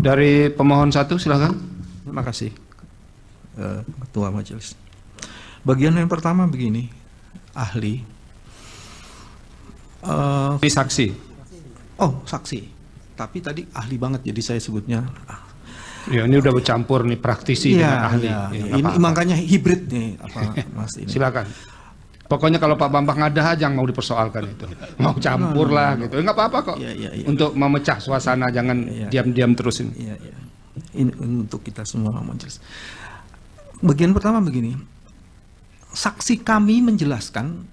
Dari pemohon 1 silakan. Terima kasih, Ketua Majelis. Bagian yang pertama begini, ahli. Ini saksi. Oh, saksi. Tapi tadi ahli banget, jadi saya sebutnya. Ya, ini udah bercampur nih praktisi dengan ahli. Ya, Ya, ini makanya hibrid nih, Mas ini. Silakan. Pokoknya kalau Pak Bambang ada aja yang mau dipersoalkan itu. Mau campur lah gitu. Enggak apa-apa kok. Ya. Untuk memecah suasana, jangan diam-diam terus ini. Ya. Ini untuk kita semua Majelis. Bagian pertama begini. Saksi kami menjelaskan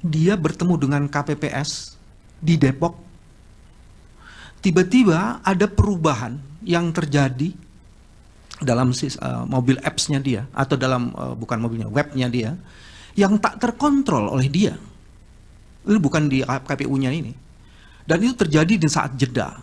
dia bertemu dengan KPPS di Depok. Tiba-tiba ada perubahan yang terjadi dalam mobil apps-nya dia, atau dalam bukan mobilnya, webnya dia, yang tak terkontrol oleh dia. Ini bukan di KPU-nya ini. Dan itu terjadi di saat jeda.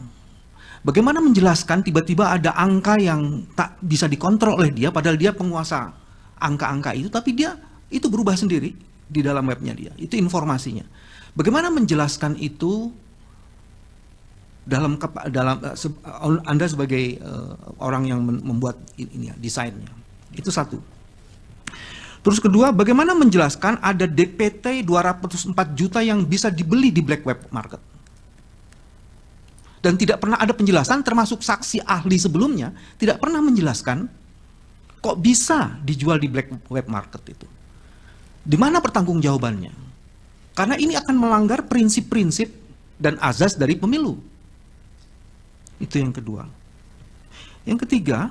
Bagaimana menjelaskan tiba-tiba ada angka yang tak bisa dikontrol oleh dia, padahal dia penguasa angka-angka itu, tapi dia itu berubah sendiri di dalam webnya dia. Itu informasinya. Bagaimana menjelaskan itu dalam Anda sebagai orang yang membuat ini ya, desainnya. Itu satu. Terus kedua, bagaimana menjelaskan ada DPT 204 juta yang bisa dibeli di black web market. Dan tidak pernah ada penjelasan, termasuk saksi ahli sebelumnya, tidak pernah menjelaskan kok bisa dijual di black web market itu. Di mana pertanggungjawabannya? Karena ini akan melanggar prinsip-prinsip dan azas dari pemilu. Itu yang kedua. Yang ketiga,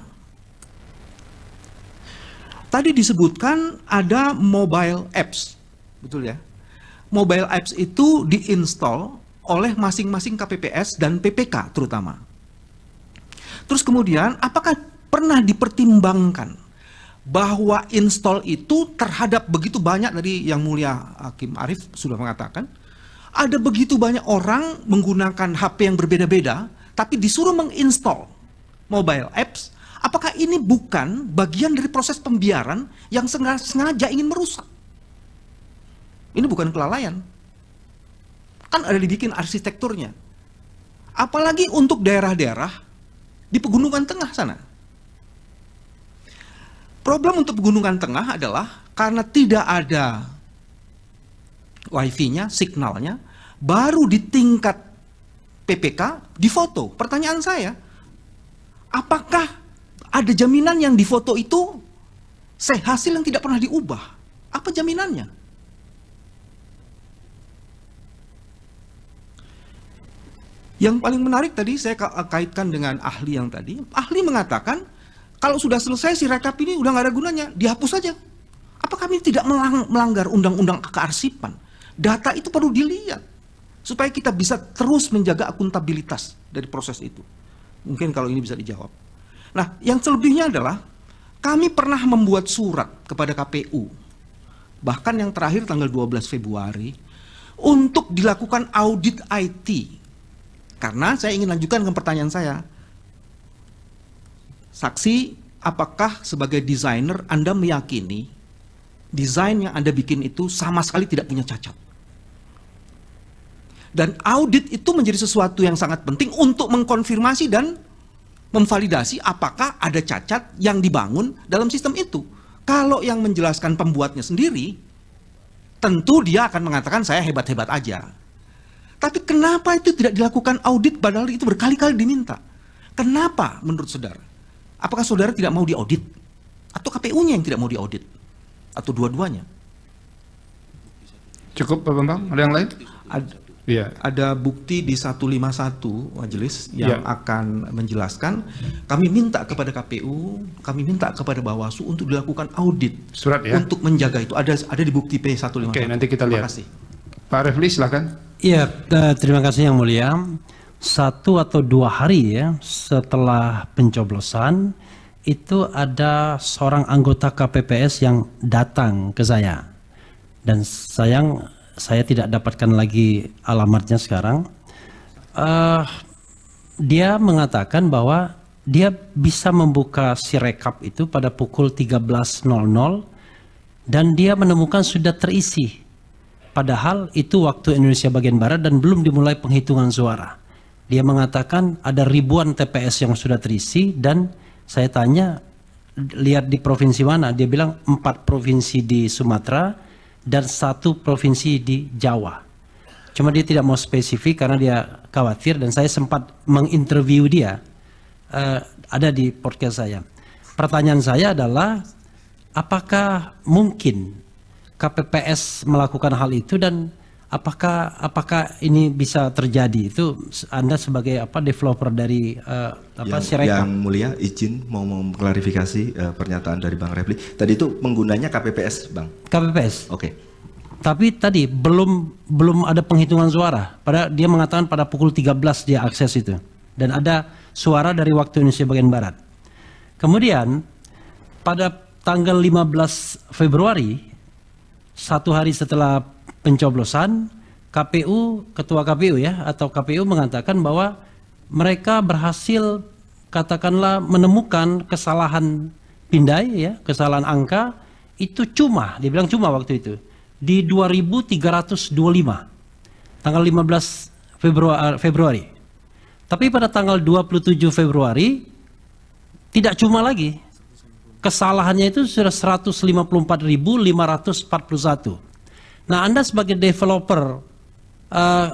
tadi disebutkan ada mobile apps, betul ya? Mobile apps itu diinstal oleh masing-masing KPPS dan PPK terutama. Terus kemudian, apakah pernah dipertimbangkan bahwa install itu terhadap begitu banyak, tadi yang mulia Hakim Arief sudah mengatakan, ada begitu banyak orang menggunakan HP yang berbeda-beda, tapi disuruh menginstall mobile apps. Apakah ini bukan bagian dari proses pembiaran yang sengaja ingin merusak? Ini bukan kelalaian. Kan ada dibikin arsitekturnya. Apalagi untuk daerah-daerah di Pegunungan Tengah sana. Problem untuk Pegunungan Tengah adalah karena tidak ada wifi-nya, signalnya, baru di tingkat PPK difoto. Pertanyaan saya, apakah ada jaminan yang difoto itu hasil yang tidak pernah diubah? Apa jaminannya? Yang paling menarik tadi saya kaitkan dengan ahli yang tadi. Ahli mengatakan kalau sudah selesai si rekap ini udah nggak ada gunanya, dihapus saja. Apakah ini tidak melanggar undang-undang kearsipan? Data itu perlu dilihat supaya kita bisa terus menjaga akuntabilitas dari proses itu. Mungkin kalau ini bisa dijawab. Nah, yang selebihnya adalah kami pernah membuat surat kepada KPU, bahkan yang terakhir tanggal 12 Februari, untuk dilakukan audit IT. Karena saya ingin lanjutkan ke pertanyaan saya. Saksi, apakah sebagai desainer Anda meyakini desain yang Anda bikin itu sama sekali tidak punya cacat? Dan audit itu menjadi sesuatu yang sangat penting untuk mengkonfirmasi dan memvalidasi apakah ada cacat yang dibangun dalam sistem itu. Kalau yang menjelaskan pembuatnya sendiri, tentu dia akan mengatakan saya hebat-hebat aja. Tapi kenapa itu tidak dilakukan audit padahal itu berkali-kali diminta? Kenapa menurut saudara? Apakah saudara tidak mau diaudit? Atau KPU-nya yang tidak mau diaudit? Atau dua-duanya? Cukup Pak Bambang, ada yang lain? Ada bukti di 151 majelis yang akan menjelaskan. Kami minta kepada KPU, kami minta kepada Bawaslu untuk dilakukan audit. Surat ya? Untuk menjaga itu. Ada di bukti P151. Oke, nanti kita lihat. Terima kasih. Pak Refli silakan. Iya, terima kasih Yang Mulia. 1 atau 2 hari ya setelah pencoblosan itu ada seorang anggota KPPS yang datang ke saya, dan sayang saya tidak dapatkan lagi alamatnya sekarang. Dia mengatakan bahwa dia bisa membuka sirekap itu pada pukul 13.00 dan dia menemukan sudah terisi. Padahal itu waktu Indonesia bagian Barat dan belum dimulai penghitungan suara. Dia mengatakan ada ribuan TPS yang sudah terisi, dan saya tanya, lihat di provinsi mana? Dia bilang 4 provinsi di Sumatera dan 1 provinsi di Jawa. Cuma dia tidak mau spesifik karena dia khawatir, dan saya sempat menginterview dia, ada di podcast saya. Pertanyaan saya adalah, apakah mungkin KPPS melakukan hal itu, dan apakah ini bisa terjadi? Itu Anda sebagai developer dari Sirekap. Yang mulia, izin mau mengklarifikasi pernyataan dari Bang Refli. Tadi itu penggunanya KPPS, Bang. KPPS. Oke. Tapi tadi belum ada penghitungan suara. Dia mengatakan pada pukul 13 dia akses itu, dan ada suara dari waktu Indonesia bagian barat. Kemudian pada tanggal 15 Februari, 1 hari setelah pencoblosan, ketua KPU atau KPU mengatakan bahwa mereka berhasil katakanlah menemukan kesalahan pindai, kesalahan angka itu dia bilang cuma waktu itu di 2325 tanggal 15 Februari. Tapi pada tanggal 27 Februari tidak cuma lagi, kesalahannya itu sudah 154.541. Nah, Anda sebagai developer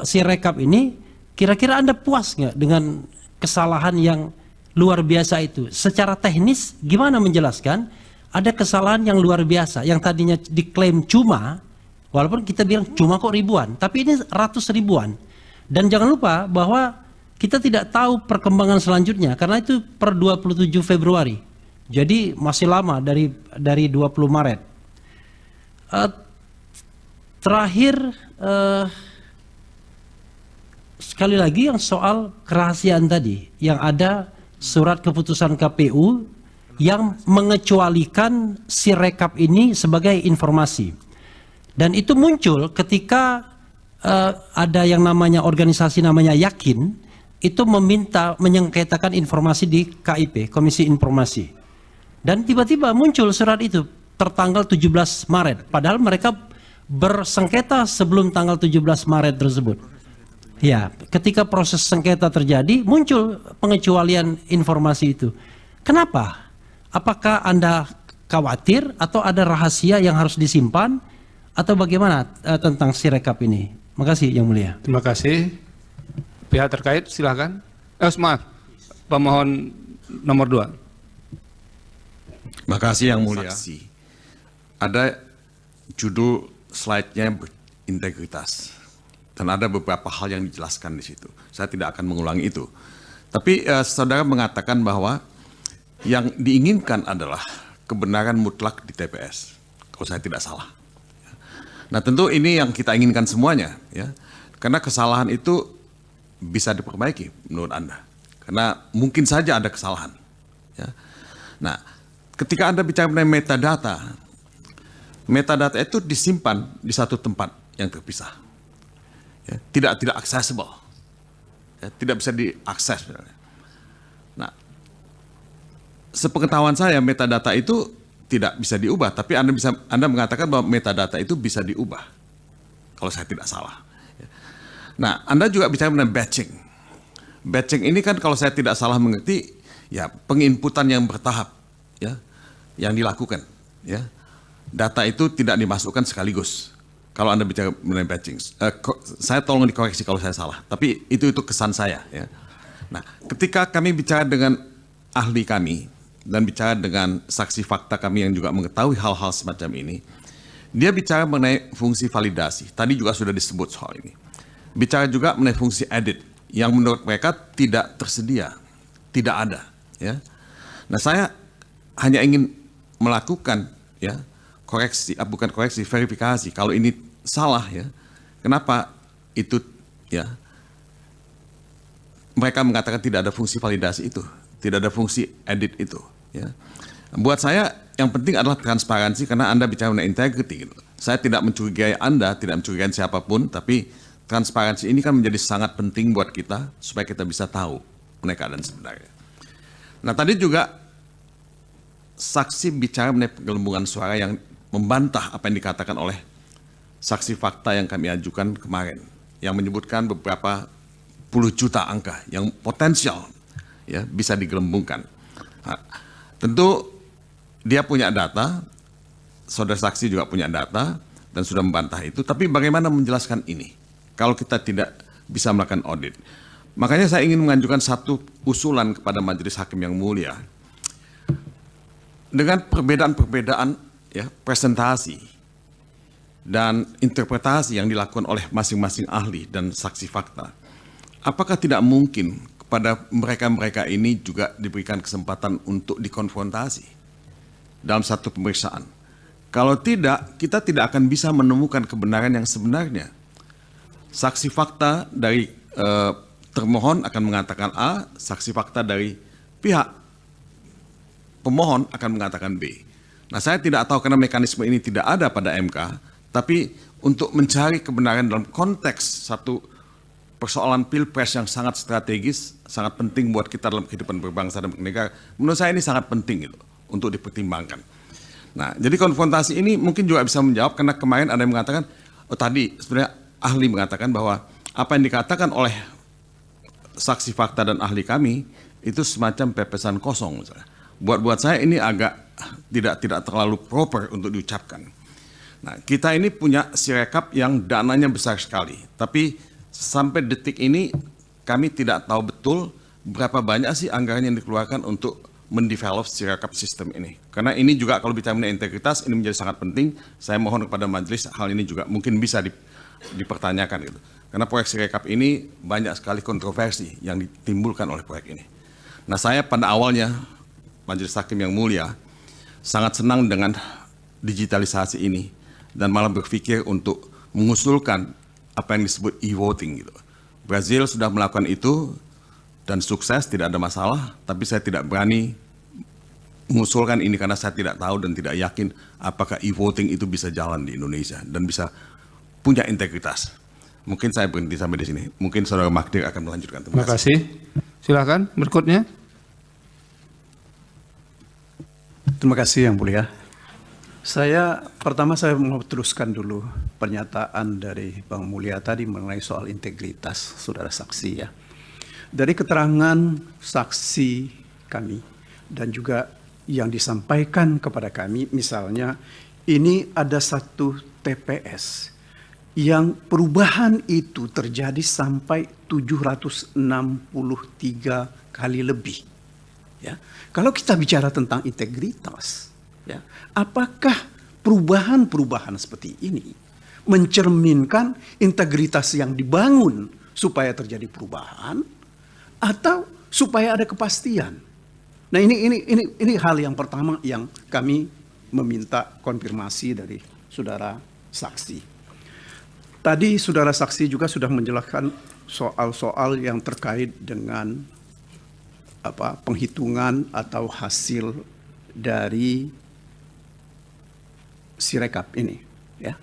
Sirekap ini, kira-kira Anda puas nggak dengan kesalahan yang luar biasa itu? Secara teknis gimana menjelaskan ada kesalahan yang luar biasa yang tadinya diklaim cuma, walaupun kita bilang cuma kok ribuan, tapi ini ratus ribuan. Dan jangan lupa bahwa kita tidak tahu perkembangan selanjutnya karena itu per 27 Februari. Jadi masih lama dari 20 Maret. Terakhir, sekali lagi yang soal kerahasiaan tadi, yang ada surat keputusan KPU yang mengecualikan Sirekap ini sebagai informasi. Dan itu muncul ketika ada yang namanya organisasi namanya Yakin, itu meminta menyengketakan informasi di KIP, Komisi Informasi. Dan tiba-tiba muncul surat itu tertanggal 17 Maret, padahal mereka bersengketa sebelum tanggal 17 Maret tersebut. Ya, ketika proses sengketa terjadi, muncul pengecualian informasi itu. Kenapa? Apakah Anda khawatir atau ada rahasia yang harus disimpan atau bagaimana tentang Sirekap ini? Makasih Yang Mulia. Terima kasih. Pihak terkait silakan. Maaf, pemohon nomor 2. Makasih Yang Mulia. Ada judul slide-nya berintegritas. Dan ada beberapa hal yang dijelaskan di situ. Saya tidak akan mengulangi itu. Tapi saudara mengatakan bahwa yang diinginkan adalah kebenaran mutlak di TPS. Kalau saya tidak salah. Nah tentu ini yang kita inginkan semuanya. Ya. Karena kesalahan itu bisa diperbaiki menurut Anda. Karena mungkin saja ada kesalahan. Ya. Nah ketika Anda bicara mengenai metadata itu disimpan di satu tempat yang terpisah, ya, tidak accessible, ya, tidak bisa diakses. Nah, sepengetahuan saya metadata itu tidak bisa diubah, tapi Anda mengatakan bahwa metadata itu bisa diubah, kalau saya tidak salah. Ya. Nah, Anda juga bicara mengenai batching. Batching ini kan kalau saya tidak salah mengerti, ya penginputan yang bertahap, ya, yang dilakukan, ya. Data itu tidak dimasukkan sekaligus. Kalau Anda bicara mengenai batching, saya tolong dikoreksi kalau saya salah. Tapi itu kesan saya. Ya. Nah, ketika kami bicara dengan ahli kami dan bicara dengan saksi fakta kami yang juga mengetahui hal-hal semacam ini, dia bicara mengenai fungsi validasi. Tadi juga sudah disebut soal ini. Bicara juga mengenai fungsi edit yang menurut mereka tidak tersedia, tidak ada. Ya. Nah, saya hanya ingin melakukan verifikasi kalau ini salah, ya. Kenapa itu, ya, mereka mengatakan tidak ada fungsi validasi itu, tidak ada fungsi edit itu, ya. Buat saya yang penting adalah transparansi karena Anda bicara mengenai integrity, gitu. Saya tidak mencurigai Anda, tidak mencurigai siapapun, tapi transparansi ini kan menjadi sangat penting buat kita supaya kita bisa tahu mengenai keadaan sebenarnya. Nah, tadi juga saksi bicara mengenai penggelembungan suara yang membantah apa yang dikatakan oleh saksi fakta yang kami ajukan kemarin, yang menyebutkan beberapa puluh juta angka yang potensial ya bisa digelembungkan. Nah, tentu dia punya data, saudara saksi juga punya data dan sudah membantah itu, tapi bagaimana menjelaskan ini kalau kita tidak bisa melakukan audit? Makanya saya ingin mengajukan satu usulan kepada Majelis Hakim yang mulia. Dengan perbedaan-perbedaan ya, presentasi dan interpretasi yang dilakukan oleh masing-masing ahli dan saksi fakta, apakah tidak mungkin kepada mereka-mereka ini juga diberikan kesempatan untuk dikonfrontasi dalam satu pemeriksaan? Kalau tidak, kita tidak akan bisa menemukan kebenaran yang sebenarnya. Saksi fakta dari termohon akan mengatakan A, saksi fakta dari pihak pemohon akan mengatakan B. Nah, saya tidak tahu karena mekanisme ini tidak ada pada MK, tapi untuk mencari kebenaran dalam konteks satu persoalan pilpres yang sangat strategis, sangat penting buat kita dalam kehidupan berbangsa dan bernegara, menurut saya ini sangat penting gitu, untuk dipertimbangkan. Nah, jadi konfrontasi ini mungkin juga bisa menjawab karena kemarin ada yang mengatakan, oh tadi sebenarnya ahli mengatakan bahwa apa yang dikatakan oleh saksi fakta dan ahli kami itu semacam pepesan kosong misalnya. Buat saya ini agak tidak terlalu proper untuk diucapkan. Nah, kita ini punya Sirekap yang dananya besar sekali, tapi sampai detik ini kami tidak tahu betul berapa banyak sih anggaran yang dikeluarkan untuk mendevelop Sirekap sistem ini. Karena ini juga kalau bicara mengenai integritas, ini menjadi sangat penting. Saya mohon kepada majelis hal ini juga mungkin bisa dipertanyakan gitu. Karena proyek Sirekap ini banyak sekali kontroversi yang ditimbulkan oleh proyek ini. Nah, saya pada awalnya Majelis Hakim yang mulia sangat senang dengan digitalisasi ini dan malah berpikir untuk mengusulkan apa yang disebut e-voting gitu. Brazil sudah melakukan itu dan sukses, tidak ada masalah, tapi saya tidak berani mengusulkan ini karena saya tidak tahu dan tidak yakin apakah e-voting itu bisa jalan di Indonesia dan bisa punya integritas. Mungkin saya berhenti sampai di sini. Mungkin Saudara Magdir akan melanjutkan. Terima kasih. Silakan berikutnya. Terima kasih Yang Mulia. Pertama saya mau teruskan dulu pernyataan dari Bang Mulia tadi mengenai soal integritas saudara saksi ya. Dari keterangan saksi kami dan juga yang disampaikan kepada kami, misalnya ini ada satu TPS yang perubahan itu terjadi sampai 763 kali lebih. Ya. Kalau kita bicara tentang integritas, ya, apakah perubahan-perubahan seperti ini mencerminkan integritas yang dibangun supaya terjadi perubahan? Atau supaya ada kepastian. Nah, ini hal yang pertama yang kami meminta konfirmasi dari saudara saksi. Tadi saudara saksi juga sudah menjelaskan soal-soal yang terkait dengan penghitungan atau hasil dari Sirekap ini, ya.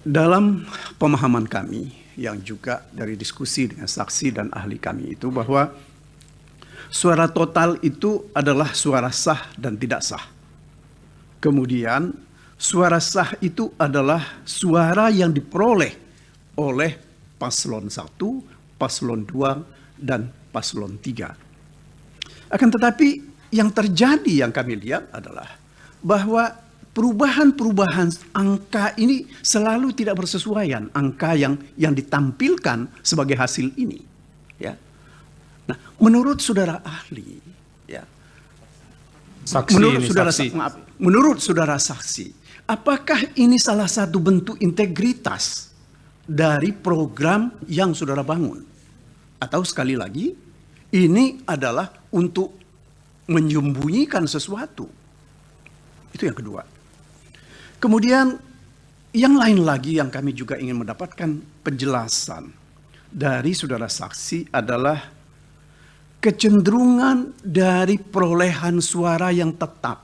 Dalam pemahaman kami yang juga dari diskusi dengan saksi dan ahli kami itu bahwa suara total itu adalah suara sah dan tidak sah. Kemudian suara sah itu adalah suara yang diperoleh oleh paslon 1, paslon 2, dan paslon 3. Akan tetapi yang terjadi yang kami lihat adalah bahwa perubahan-perubahan angka ini selalu tidak bersesuaian, angka yang ditampilkan sebagai hasil ini, ya. Nah, menurut saudara ahli, ya, menurut saudara saksi, apakah ini salah satu bentuk integritas dari program yang saudara bangun? Atau sekali lagi, ini adalah untuk menyembunyikan sesuatu? Itu yang kedua. Kemudian yang lain lagi yang kami juga ingin mendapatkan penjelasan dari saudara saksi adalah kecenderungan dari perolehan suara yang tetap.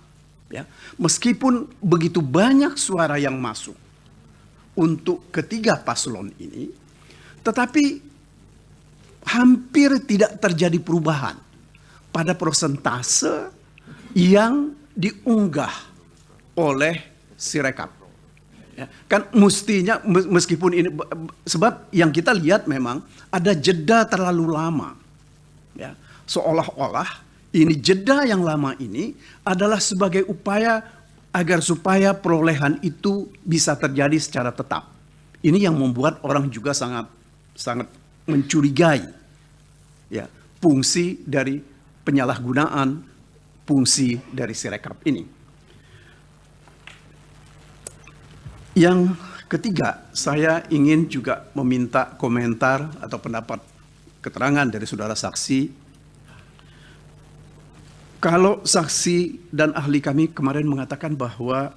Ya. Meskipun begitu banyak suara yang masuk untuk ketiga paslon ini, tetapi hampir tidak terjadi perubahan pada persentase yang diunggah oleh Sirekap. Ya, kan mestinya meskipun ini sebab yang kita lihat memang ada jeda terlalu lama. Ya, seolah-olah ini jeda yang lama ini adalah sebagai upaya agar supaya perolehan itu bisa terjadi secara tetap. Ini yang membuat orang juga sangat mencurigai ya fungsi dari penyalahgunaan fungsi dari Sirekap ini. Yang ketiga, saya ingin juga meminta komentar atau pendapat keterangan dari saudara saksi. Kalau saksi dan ahli kami kemarin mengatakan bahwa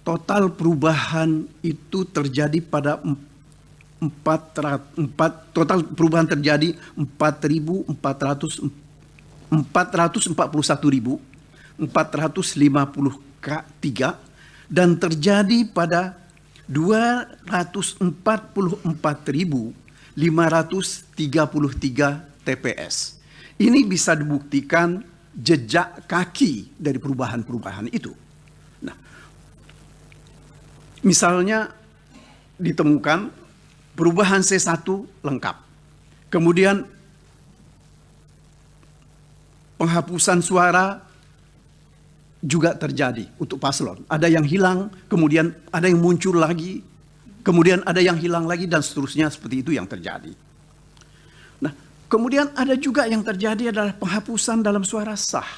total perubahan itu terjadi pada 441.453 dan terjadi pada 244.533 TPS. Ini bisa dibuktikan jejak kaki dari perubahan-perubahan itu. Nah, misalnya ditemukan perubahan C1 lengkap. Kemudian penghapusan suara juga terjadi untuk paslon. Ada yang hilang, kemudian ada yang muncul lagi, kemudian ada yang hilang lagi, dan seterusnya seperti itu yang terjadi. Nah, kemudian ada juga yang terjadi adalah penghapusan dalam suara sah.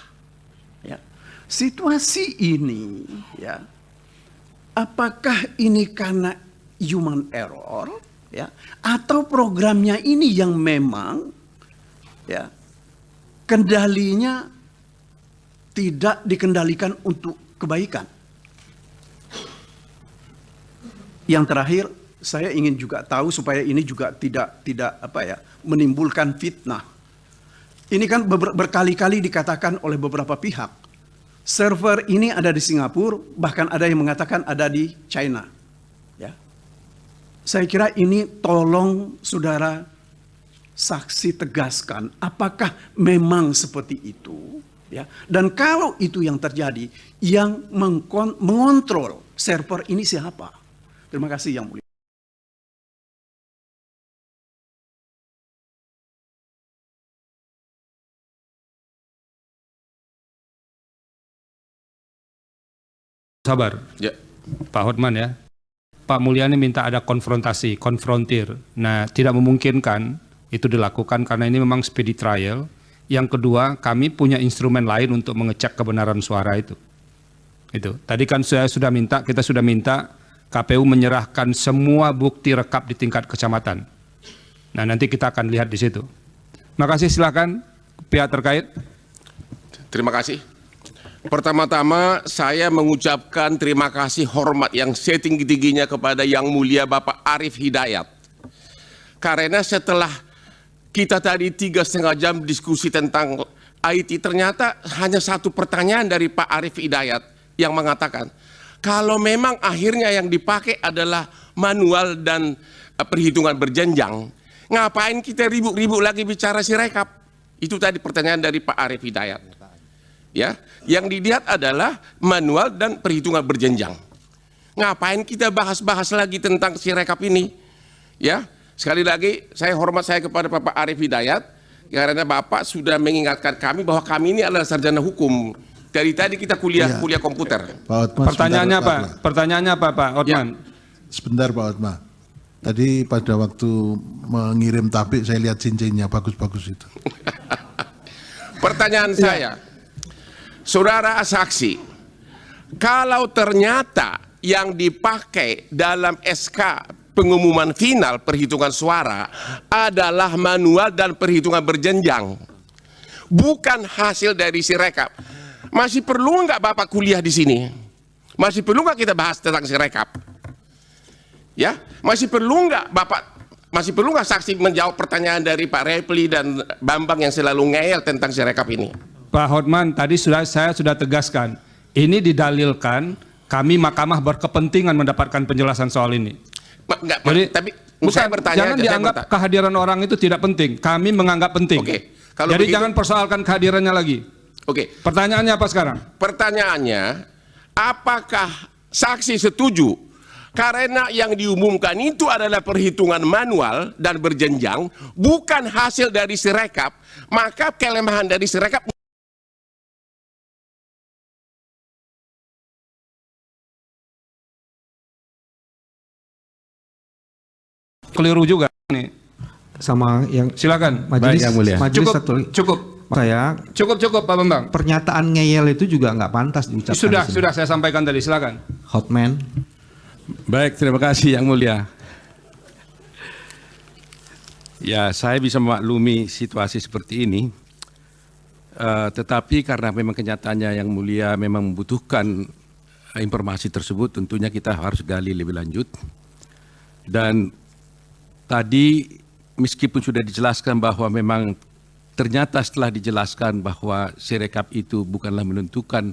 Ya. Situasi ini, ya, apakah ini karena human error, ya, atau programnya ini yang memang, ya, kendalinya tidak dikendalikan untuk kebaikan. Yang terakhir, saya ingin juga tahu supaya ini juga tidak menimbulkan fitnah. Ini kan berkali-kali dikatakan oleh beberapa pihak. Server ini ada di Singapura, bahkan ada yang mengatakan ada di China. Ya. Saya kira ini tolong saudara saksi tegaskan apakah memang seperti itu. Ya, dan kalau itu yang terjadi, yang mengontrol server ini siapa? Terima kasih Yang Mulia. Sabar, Ya. Pak Hotman ya. Pak Mulyani minta ada konfrontir. Nah, tidak memungkinkan itu dilakukan karena ini memang speedy trial. Yang kedua, kami punya instrumen lain untuk mengecek kebenaran suara itu. Itu. Tadi kan kita sudah minta KPU menyerahkan semua bukti rekap di tingkat kecamatan. Nah, nanti kita akan lihat di situ. Makasih, silakan pihak terkait. Terima kasih. Pertama-tama saya mengucapkan terima kasih hormat yang setinggi-tingginya kepada Yang Mulia Bapak Arief Hidayat. Karena setelah kita tadi 3,5 jam diskusi tentang IT, ternyata hanya satu pertanyaan dari Pak Arief Hidayat yang mengatakan, kalau memang akhirnya yang dipakai adalah manual dan perhitungan berjenjang, ngapain kita ribut-ribut lagi bicara Sirekap? Itu tadi pertanyaan dari Pak Arief Hidayat. Ya, yang dilihat adalah manual dan perhitungan berjenjang. Ngapain kita bahas-bahas lagi tentang Sirekap ini? Ya. Sekali lagi, saya hormat kepada Bapak Arief Hidayat, karena Bapak sudah mengingatkan kami bahwa kami ini adalah sarjana hukum. Dari tadi kita kuliah komputer. Pak Hotman, Pertanyaannya apa? Pertanyaannya apa, Pak Hotman? Ya. Sebentar Pak Hotman. Tadi pada waktu mengirim tabik saya lihat cincinnya bagus-bagus itu. Pertanyaan saya, saudara saksi, kalau ternyata yang dipakai dalam SK pengumuman final perhitungan suara adalah manual dan perhitungan berjenjang, bukan hasil dari Sirekap, masih perlu nggak Bapak kuliah di sini? Masih perlu nggak kita bahas tentang Sirekap? Ya, masih perlu nggak saksi menjawab pertanyaan dari Pak Repli dan Bambang yang selalu ngeyel tentang Sirekap ini? Pak Hotman, tadi saya sudah tegaskan, ini didalilkan kami mahkamah berkepentingan mendapatkan penjelasan soal ini. Jadi, tapi saya bertanya, jangan dianggap kehadiran orang itu tidak penting. Kami menganggap penting. Oke. Jadi begitu, jangan persoalkan kehadirannya lagi. Oke. Pertanyaannya apa sekarang? Pertanyaannya, apakah saksi setuju Karena yang diumumkan itu adalah perhitungan manual dan berjenjang, bukan hasil dari Sirekap, maka kelemahan dari Sirekap keliru juga nih. Sama yang Silakan. majelis, Baik, Yang Mulia. majelis Cukup, satu lagi. cukup, Saya cukup Pak Bambang. pernyataan ngeyel itu juga nggak pantas diucapkan. di sini. Sudah saya sampaikan tadi. Silakan. Hotman. Baik, terima kasih Yang Mulia. Ya, saya bisa memaklumi situasi seperti ini. Tetapi karena memang kenyataannya Yang Mulia memang membutuhkan informasi tersebut, tentunya kita harus gali lebih lanjut. Dan tadi meskipun sudah dijelaskan bahwa memang ternyata setelah dijelaskan bahwa Sirekap itu bukanlah menentukan